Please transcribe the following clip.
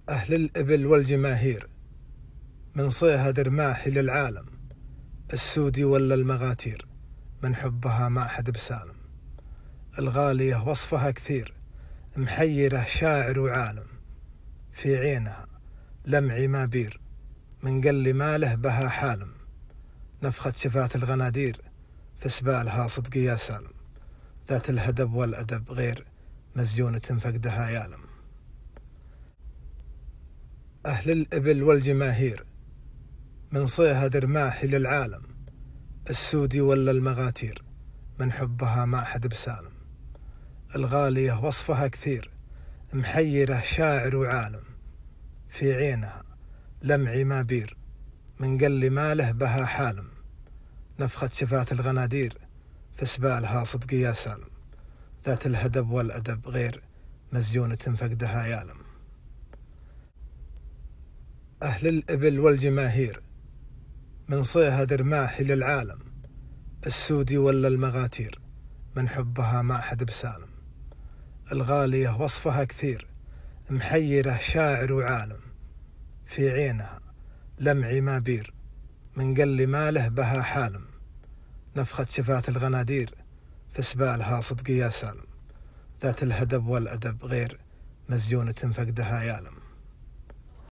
أهل الإبل والجماهير من صيها درماحي للعالم، السودي ولا المغاتير من حبها ما حد بسالم. الغالية وصفها كثير، محيرة شاعر وعالم، في عينها لمعي ما بير، من قل ماله بها حالم. نفخة شفات الغنادير، في سبالها صدق يا سالم، ذات الهدب والأدب غير مزيونة فقدها يالم. أهل الإبل والجماهير من صيها درماحي للعالم، السودي ولا المغاتير من حبها ما حد بسالم. الغالية وصفها كثير، محيرة شاعر وعالم، في عينها لمعي ما بير، من قل ماله بها حالم. نفخة شفات الغنادير، في سبالها صدق يا سالم، ذات الهدب والأدب غير مزيونة فقدها يالم. أهل الإبل والجماهير من صيها درماحي للعالم، السودي ولا المغاتير من حبها ما حد بسالم. الغالية وصفها كثير، محيرة شاعر وعالم، في عينها لمعي ما بير، من قل ماله بها حالم. نفخة شفات الغنادير، في سبالها صدق يا سالم، ذات الهدب والأدب غير مزيونة فقدها يالم.